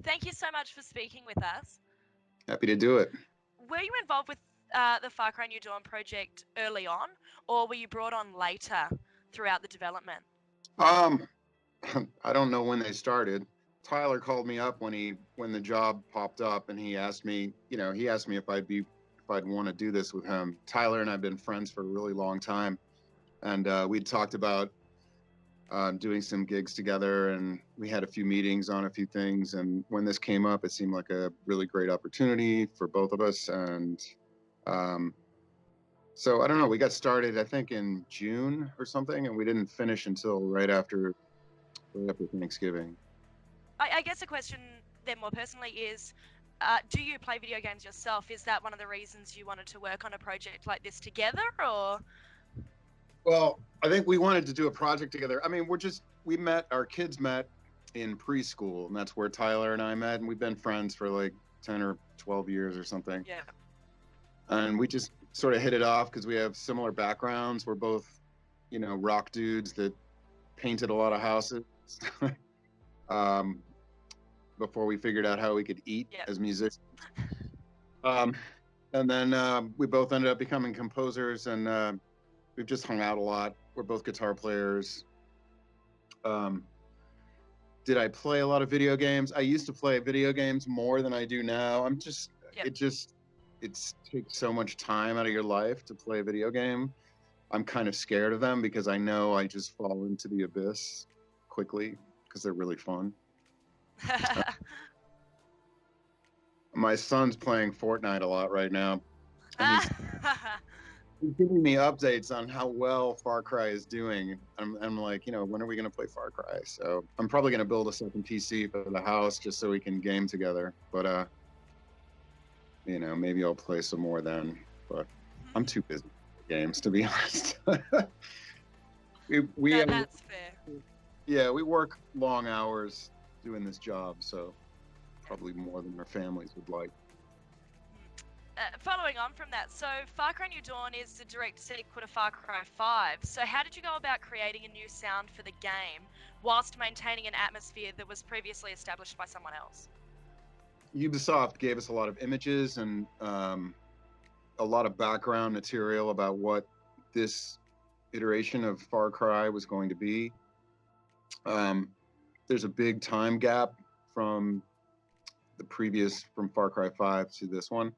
Thank you so much for speaking with us. Happy to do it. Were you involved with the Far Cry New Dawn project early on, or were you brought on later throughout the development? Um, I don't know when they started. Tyler called me up when the job popped up, and he asked me if I'd want to do this with him. Tyler and I've been friends for a really long time, and we'd talked about doing some gigs together, and we had a few meetings on a few things. And when this came up, it seemed like a really great opportunity for both of us. And um, so I don't know. We got started, I think, in June or something, and we didn't finish until right after Thanksgiving. I guess a question then more personally is, do you play video games yourself? Is that one of the reasons you wanted to work on a project like this together, or? Well, I think we wanted to do a project together. I mean, our kids met in preschool, and that's where Tyler and I met, and we've been friends for like 10 or 12 years or something. Yeah. And we just sort of hit it off because we have similar backgrounds. We're both, rock dudes that painted a lot of houses um, before we figured out how we could eat Yep. as musicians. Um, and then we both ended up becoming composers, and we've just hung out a lot. We're both guitar players. Um, did I play a lot of video games? I used to play video games more than I do now. Yep. It takes so much time out of your life to play a video game. I'm kind of scared of them because I know I just fall into the abyss quickly because they're really fun. My son's playing Fortnite a lot right now, and he's giving me updates on how well Far Cry is doing. I'm like, when are we going to play Far Cry? So I'm probably going to build a second PC for the house just so we can game together. But maybe I'll play some more then. But I'm too busy with games, to be honest. we That's fair. Yeah, we work long hours doing this job, so probably more than our families would like. Following on from that, so Far Cry New Dawn is the direct sequel to Far Cry 5. So how did you go about creating a new sound for the game whilst maintaining an atmosphere that was previously established by someone else? Ubisoft gave us a lot of images and a lot of background material about what this iteration of Far Cry was going to be. There's a big time gap from from Far Cry 5 to this one.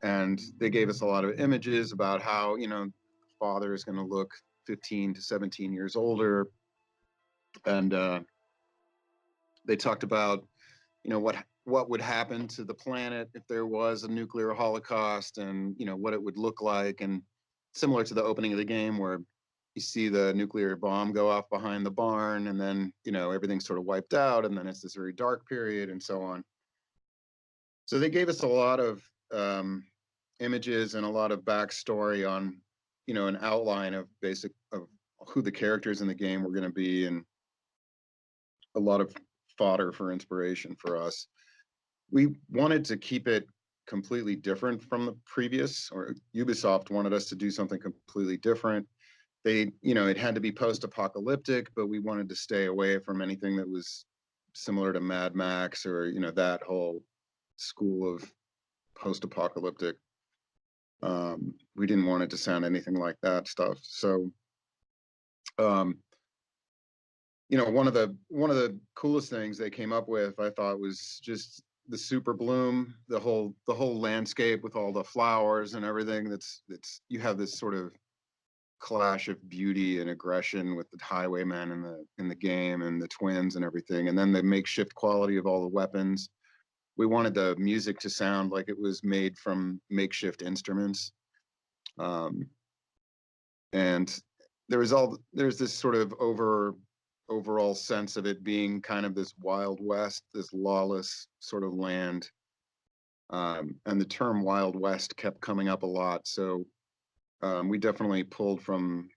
And they gave us a lot of images about how, father is going to look 15 to 17 years older. And they talked about, what would happen to the planet if there was a nuclear holocaust, and, what it would look like. And similar to the opening of the game where you see the nuclear bomb go off behind the barn, and then, everything's sort of wiped out, and then it's this very dark period and so on. So they gave us a lot of images and a lot of backstory on, an outline of who the characters in the game were going to be, and a lot of fodder for inspiration for us. We wanted to keep it completely different from the previous, or Ubisoft wanted us to do something completely different. It had to be post-apocalyptic, but we wanted to stay away from anything that was similar to Mad Max or, that whole school of post-apocalyptic. We didn't want it to sound anything like that stuff. So, one of the coolest things they came up with, I thought, was just the super bloom, the whole landscape with all the flowers and everything. That's you have this sort of clash of beauty and aggression with the highwaymen in the game and the twins and everything, and then the makeshift quality of all the weapons. We wanted the music to sound like it was made from makeshift instruments. And there's this sort of overall sense of it being kind of this Wild West, this lawless sort of land. And the term Wild West kept coming up a lot. So we definitely pulled from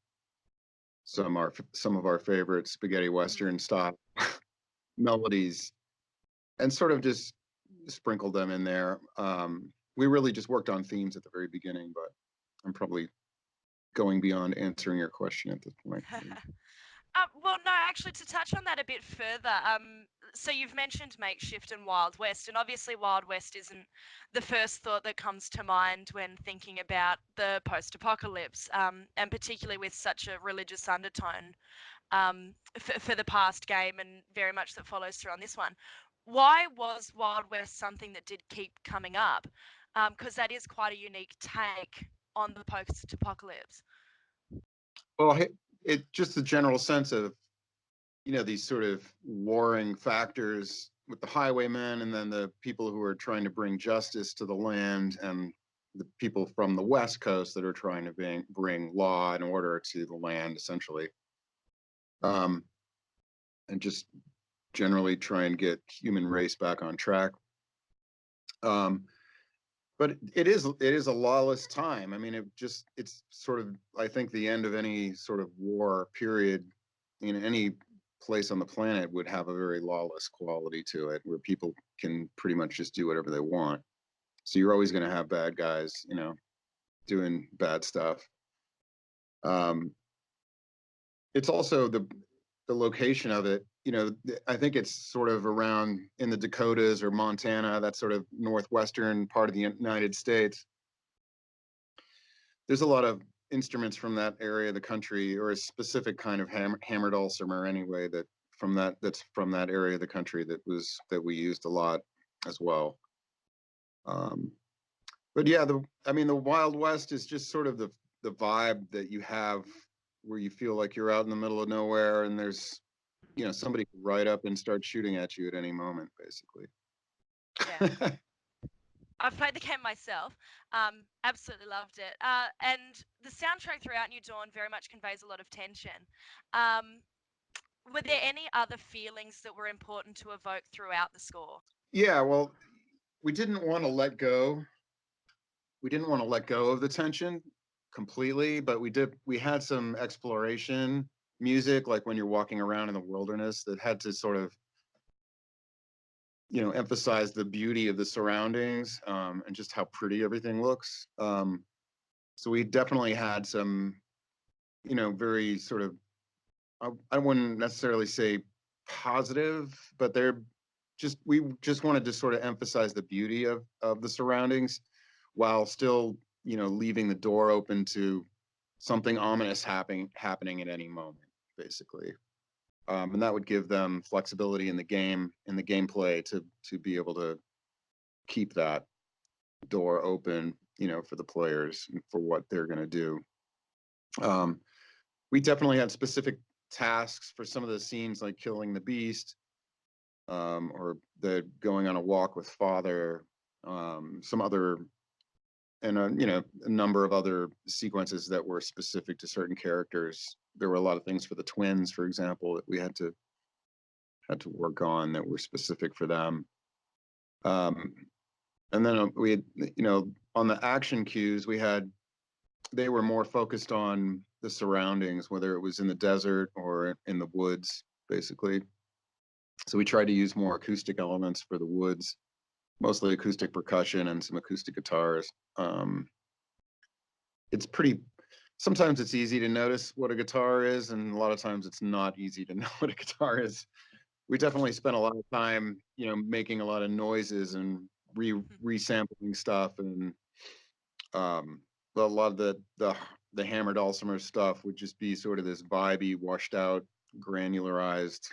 some of our favorite spaghetti Western style melodies and sort of just sprinkled them in there. We really just worked on themes at the very beginning, but I'm probably going beyond answering your question at this point. Well, no, actually, to touch on that a bit further, so you've mentioned makeshift and Wild West, and obviously Wild West isn't the first thought that comes to mind when thinking about the post-apocalypse, and particularly with such a religious undertone for the past game, and very much that follows through on this one. Why was Wild West something that did keep coming up? Because that is quite a unique take on the post-apocalypse. Well, it just the general sense of, these sort of warring factors with the highwaymen and then the people who are trying to bring justice to the land, and the people from the West Coast that are trying to bring law and order to the land, essentially. Um, and just generally try and get human race back on track. Um, but it is a lawless time. I mean, it's sort of, I think, the end of any sort of war period in any place on the planet would have a very lawless quality to it, where people can pretty much just do whatever they want. So you're always going to have bad guys, doing bad stuff. Um, it's also the location of it. I think it's sort of around in the Dakotas or Montana, that sort of northwestern part of the United States. There's a lot of instruments from that area of the country, or a specific kind of hammered dulcimer anyway, that's from that area of the country that we used a lot as well. But yeah, the Wild West is just sort of the vibe that you have, where you feel like you're out in the middle of nowhere, and there's somebody could ride up and start shooting at you at any moment, basically. Yeah. I've played the game myself. Absolutely loved it. And the soundtrack throughout New Dawn very much conveys a lot of tension. Um, were there any other feelings that were important to evoke throughout the score? Yeah, well, we didn't want to let go. We didn't want to let go of the tension completely, but we had some exploration music, like when you're walking around in the wilderness, that had to sort of emphasize the beauty of the surroundings, and just how pretty everything looks. So we definitely had some very sort of, I wouldn't necessarily say positive, but we just wanted to sort of emphasize the beauty of the surroundings, while still leaving the door open to something ominous happening at any moment, basically. And that would give them flexibility in the gameplay, to be able to keep that door open, for the players and for what they're going to do. Um, we definitely had specific tasks for some of the scenes, like killing the beast, or the going on a walk with father, some other, and a number of other sequences that were specific to certain characters. There were a lot of things for the twins, for example, that we had to work on, that were specific for them. Um, and then we had, on the action cues, they were more focused on the surroundings, whether it was in the desert or in the woods, basically. So we tried to use more acoustic elements for the woods, mostly acoustic percussion and some acoustic guitars. It's pretty, sometimes it's easy to notice what a guitar is, and a lot of times it's not easy to know what a guitar is. We definitely spent a lot of time, making a lot of noises and resampling stuff, and a lot of the hammered dulcimer stuff would just be sort of this vibey, washed out, granularized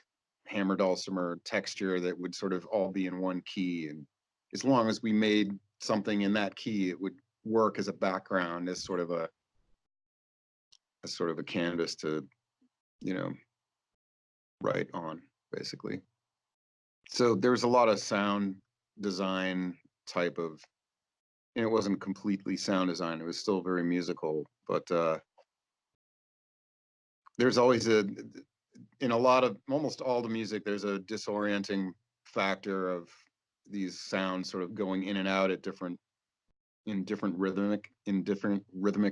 hammered dulcimer texture that would sort of all be in one key, and as long as we made something in that key, it would work as a background, as sort of a canvas to write on, basically. So there was a lot of sound design type of, and it wasn't completely sound design, it was still very musical, but there's always in almost all the music, there's a disorienting factor of these sounds sort of going in and out at different rhythmic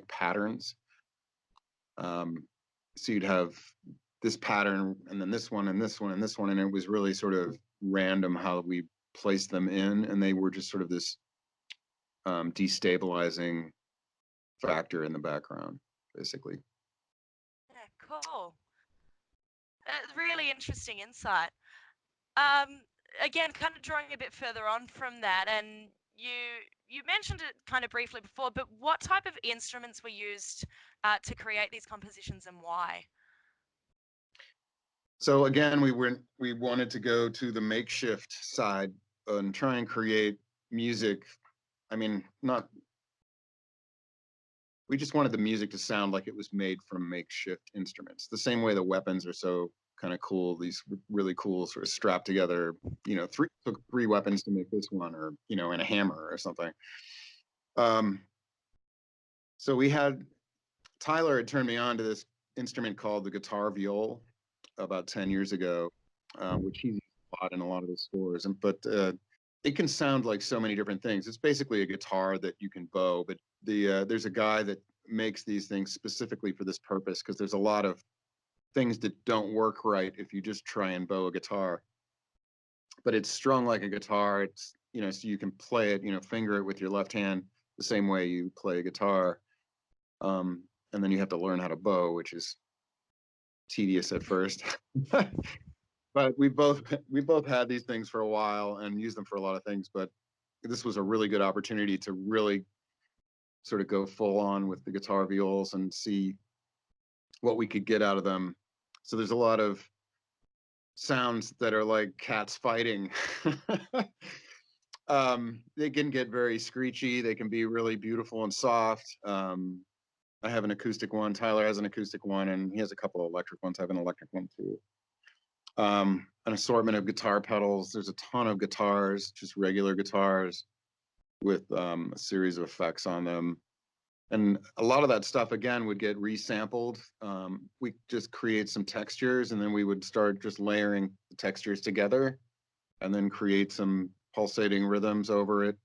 patterns. So you'd have this pattern, and then this one, and this one, and this one, and it was really sort of random how we placed them in, and they were just sort of this destabilizing factor in the background, basically. Yeah, cool. Really interesting insight. Um, Again, kind of drawing a bit further on from that, and you you mentioned it kind of briefly before, but what type of instruments were used to create these compositions and why? So again, we wanted to go to the makeshift side and try and create music. I mean, not we just wanted the music to sound like it was made from makeshift instruments. The same way the weapons are so kind of cool, these really cool sort of strapped together, took three weapons to make this one, or and a hammer or something. Um, so we had Tyler had turned me on to this instrument called the guitar viol about 10 years ago, which he's bought in a lot of the stores. But it can sound like so many different things. It's basically a guitar that you can bow, but there's a guy that makes these things specifically for this purpose, because there's a lot of things that don't work right if you just try and bow a guitar. But it's strung like a guitar. It's so you can play it, finger it with your left hand the same way you play a guitar. And then you have to learn how to bow, which is tedious at first. But we both had these things for a while and used them for a lot of things. But this was a really good opportunity to really sort of go full on with the guitar viols and see what we could get out of them. So there's a lot of sounds that are like cats fighting. They can get very screechy. They can be really beautiful and soft. I have an acoustic one. Tyler has an acoustic one, and he has a couple of electric ones. I have an electric one too. An assortment of guitar pedals. There's a ton of guitars, just regular guitars with a series of effects on them. And a lot of that stuff, again, would get resampled. We just create some textures, and then we would start just layering the textures together and then create some pulsating rhythms over it.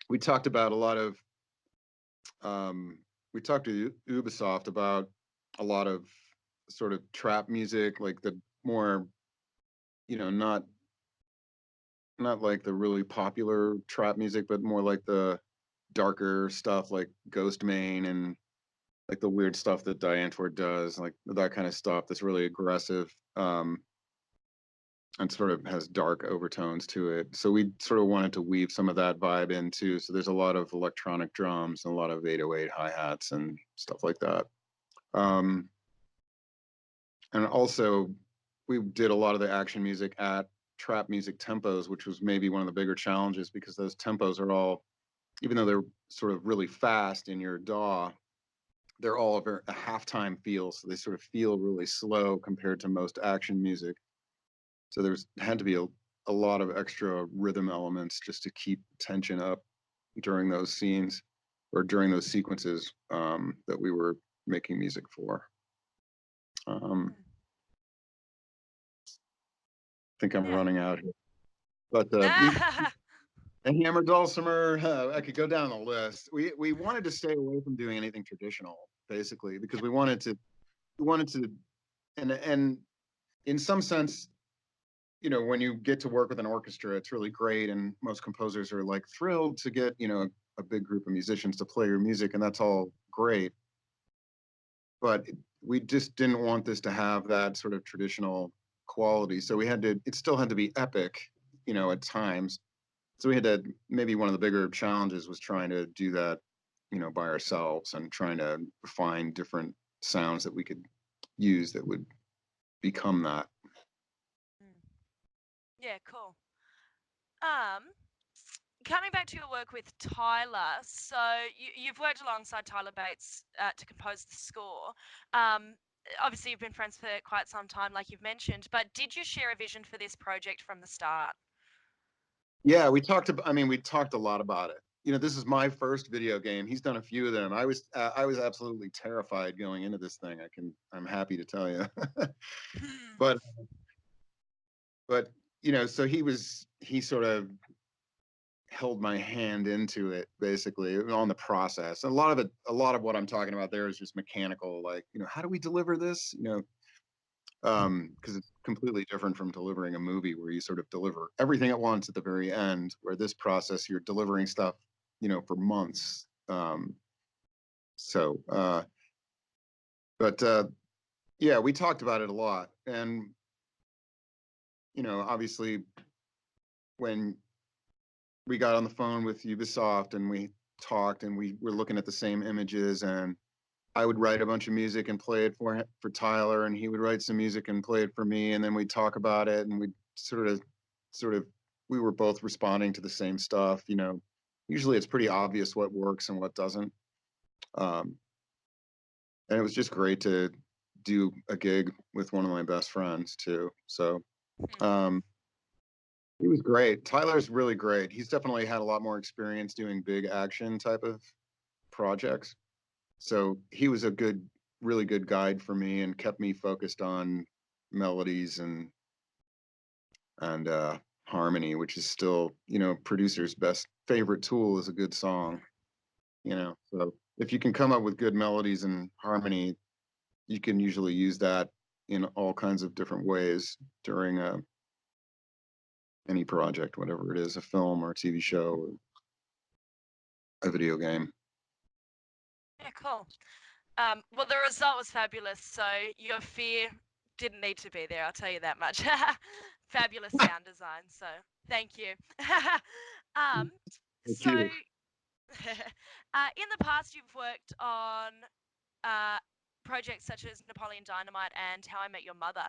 We talked about a lot of, we talked to Ubisoft about a lot of sort of trap music, like the more, not like the really popular trap music, but more like the darker stuff like Ghost Main and like the weird stuff that Diane Tort does, like that kind of stuff that's really aggressive, and sort of has dark overtones to it. So we sort of wanted to weave some of that vibe in too. So there's a lot of electronic drums and a lot of 808 hi-hats and stuff like that. And also we did a lot of the action music at trap music tempos, which was maybe one of the bigger challenges, because those tempos are all, even though they're sort of really fast in your DAW, they're all a halftime feel. So they sort of feel really slow compared to most action music. So there's had to be a lot of extra rhythm elements just to keep tension up during those scenes or during those sequences that we were making music for. I think I'm running out here. But and Hammer Dulcimer, I could go down the list. We wanted to stay away from doing anything traditional, basically, because we wanted to, and in some sense, when you get to work with an orchestra, it's really great, and most composers are like thrilled to get, a big group of musicians to play your music, and that's all great. But we just didn't want this to have that sort of traditional quality, so it still had to be epic, at times. So we had to, maybe one of the bigger challenges was trying to do that, by ourselves, and trying to find different sounds that we could use that would become that. Yeah, cool. Coming back to your work with Tyler, so you've worked alongside Tyler Bates to compose the score. Obviously, you've been friends for quite some time, like you've mentioned, but did you share a vision for this project from the start? Yeah, we talked a lot about it. This is my first video game. He's done a few of them. I was absolutely terrified going into this thing. I'm happy to tell you. but so he sort of held my hand into it, basically, on the process. A lot of what I'm talking about there is just mechanical, like, how do we deliver this? Because it's completely different from delivering a movie where you sort of deliver everything at once at the very end, where this process, you're delivering stuff, for months. So, but yeah, we talked about it a lot. And, obviously when we got on the phone with Ubisoft and we talked and we were looking at the same images, and I would write a bunch of music and play it for Tyler, and he would write some music and play it for me, and then we'd talk about it, and we'd sort of we were both responding to the same stuff. Usually it's pretty obvious what works and what doesn't. Um, and it was just great to do a gig with one of my best friends too. So Hmm. um, he was great. Tyler's really great. He's definitely had a lot more experience doing big action type of projects. So he was a really good guide for me and kept me focused on melodies and harmony, which is still, producer's best favorite tool is a good song. So if you can come up with good melodies and harmony, you can usually use that in all kinds of different ways during any project, whatever it is, a film or a TV show or a video game. Yeah, cool. Well, the result was fabulous. So your fear didn't need to be there. I'll tell you that much. Fabulous sound design. So thank you. um, Thank so you. in the past, you've worked on uh, projects such as Napoleon Dynamite and How I Met Your Mother.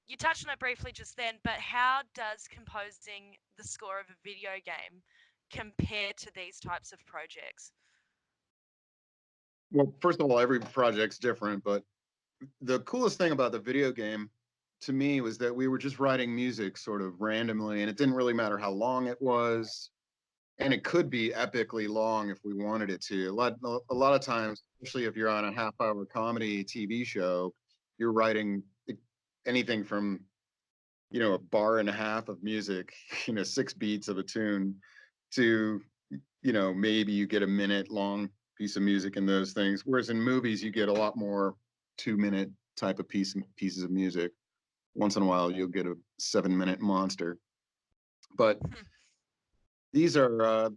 You touched on it briefly just then, but how does composing the score of a video game compare to these types of projects? Well, first of all, every project's different, but the coolest thing about the video game to me was that we were just writing music sort of randomly, and it didn't really matter how long it was. And it could be epically long if we wanted it to. A lot of times, especially if you're on a half-hour comedy TV show, you're writing anything from a bar and a half of music, 6 beats of a tune, to maybe you get a minute long piece of music in those things. Whereas in movies, you get a lot more 2-minute type of pieces of music. Once in a while, you'll get a 7-minute monster. But these are,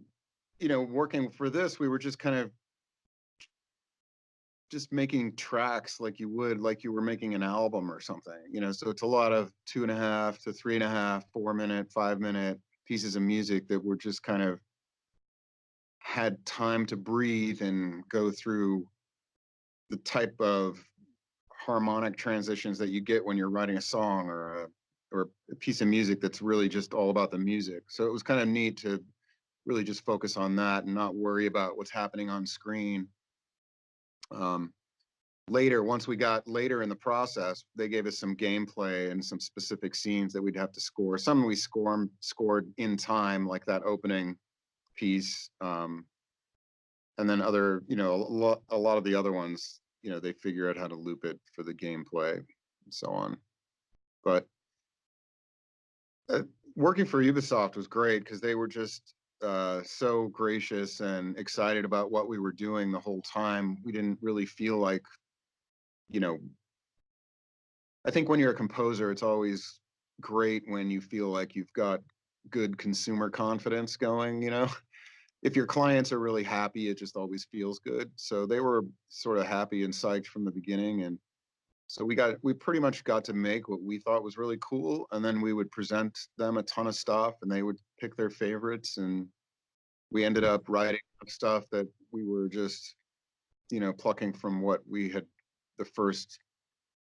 working for this, we were just kind of just making tracks like you were making an album or something. So it's a lot of 2.5 to 3.5, 4-minute, 5-minute pieces of music that were just kind of had time to breathe and go through the type of harmonic transitions that you get when you're writing a song or a piece of music that's really just all about the music. So it was kind of neat to really just focus on that and not worry about what's happening on screen. Later, once we got later in the process, they gave us some gameplay and some specific scenes that we'd have to score. Some we scored in time, like that opening piece, and then other, a lot of the other ones, they figure out how to loop it for the gameplay and so on. But working for Ubisoft was great because they were just so gracious and excited about what we were doing the whole time. We didn't really feel like, you know, I think when you're a composer, it's always great when you feel like you've got good consumer confidence going. If your clients are really happy, it just always feels good. So they were sort of happy and psyched from the beginning. And so we pretty much got to make what we thought was really cool. And then we would present them a ton of stuff and they would pick their favorites. And we ended up writing stuff that we were just, plucking from what we had the first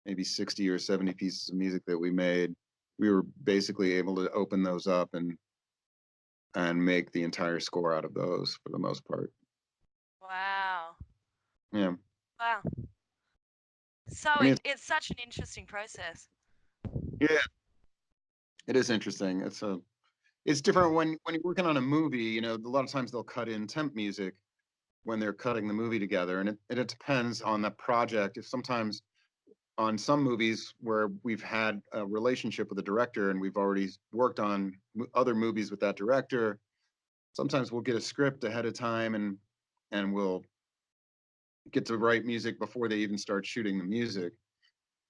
maybe 60 or 70 pieces of music that we made. We were basically able to open those up and make the entire score out of those for the most part. Wow. Yeah. Wow. So I mean, it's such an interesting process. yeah, it is interesting. It's different when you're working on a movie. A lot of times they'll cut in temp music when they're cutting the movie together, and it depends on the project. If sometimes on some movies where we've had a relationship with the director and we've already worked on other movies with that director, sometimes we'll get a script ahead of time and we'll get to write music before they even start shooting the music.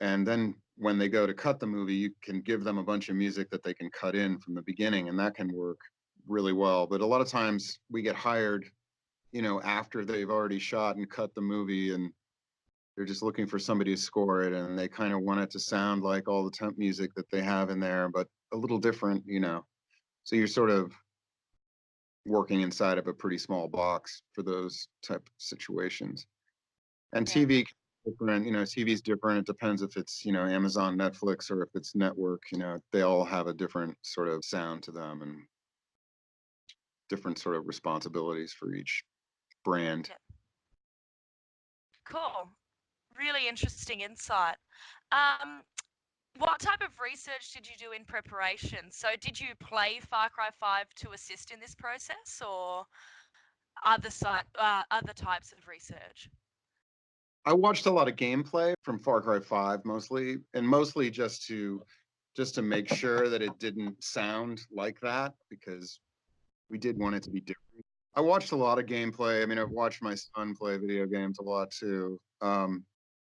And then when they go to cut the movie, you can give them a bunch of music that they can cut in from the beginning, and that can work really well. But a lot of times we get hired, after they've already shot and cut the movie, and They're just looking for somebody to score it, and they kind of want it to sound like all the temp music that they have in there, but a little different, you know. So you're sort of working inside of a pretty small box for those type of situations. And Yeah. TV different, you know, TV's different. It depends if it's, you know, Amazon, Netflix, or if it's network, you know, they all have a different sort of sound to them and different sort of responsibilities for each brand. Yeah. Cool. Really interesting insight. Um, what type of research did you do in preparation? So did you play Far Cry 5 to assist in this process, or other types of research? I watched a lot of gameplay from Far Cry 5 mostly, and mostly just to make sure that it didn't sound like that, because we did want it to be different. I watched a lot of gameplay. I mean, I've watched my son play video games a lot too.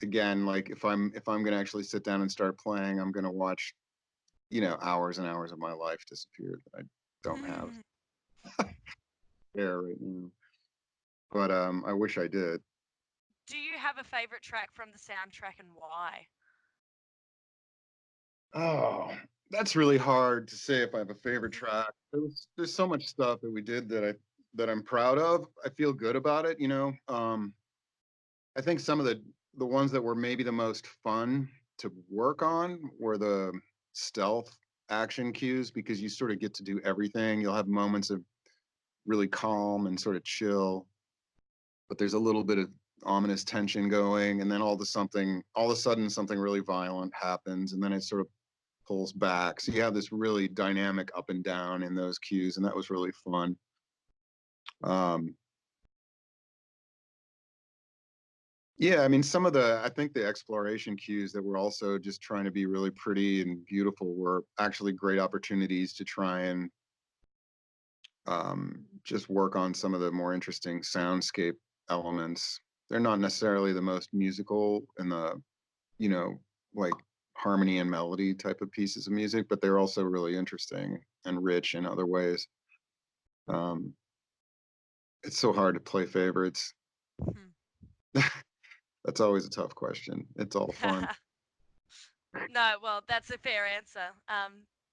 Again, like if I'm gonna actually sit down and start playing, I'm gonna watch, you know, hours and hours of my life disappear that I don't have there right now. But I wish I did. Do you have a favorite track from the soundtrack, and why? Oh, that's really hard to say if I have a favorite track. There's so much stuff that we did that I'm proud of. I feel good about it, you know. I think some of the ones that were maybe the most fun to work on were the stealth action cues, because you sort of get to do everything. You'll have moments of really calm and sort of chill, but there's a little bit of ominous tension going, and then all of a sudden something really violent happens, and then it sort of pulls back. So you have this really dynamic up and down in those cues, and that was really fun. Um, yeah, I mean, I think the exploration cues that were also just trying to be really pretty and beautiful were actually great opportunities to try and just work on some of the more interesting soundscape elements. They're not necessarily the most musical and you know, like harmony and melody type of pieces of music, but they're also really interesting and rich in other ways. Um, it's so hard to play favorites. Hmm. That's always a tough question. It's all fun. No, well, that's a fair answer.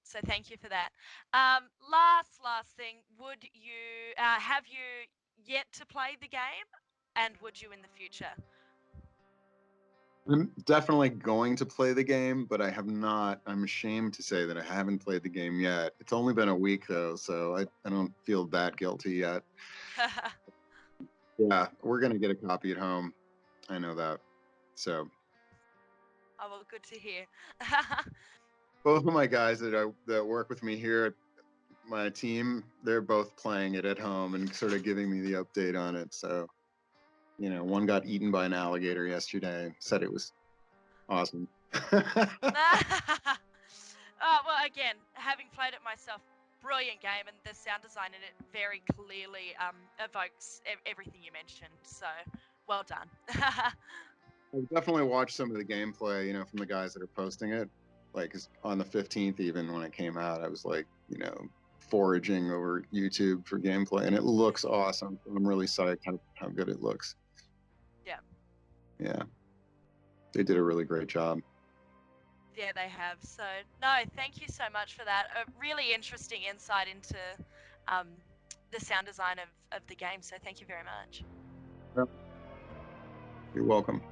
So thank you for that. Last thing, would you have you yet to play the game, and would you in the future? I'm definitely going to play the game, but I have not. I'm ashamed to say that I haven't played the game yet. It's only been a week though, so I don't feel that guilty yet. Yeah, we're gonna get a copy at home. I know that. So Oh, well, good to hear. both of my guys that work with me here at my team, they're both playing it at home and sort of giving me the update on it. So, you know, one got eaten by an alligator yesterday, said it was awesome. Well, again, having played it myself, brilliant game, and the sound design in it very clearly evokes everything you mentioned. So, well done. I've definitely watched some of the gameplay, you know, from the guys that are posting it. Like on the 15th, even when it came out, I was like, you know, foraging over YouTube for gameplay, and it looks awesome. I'm really psyched how good it looks. Yeah. Yeah, they did a really great job. Yeah, they have. So, no, thank you so much for that. A really interesting insight into um, the sound design of the game. So, thank you very much. You're welcome.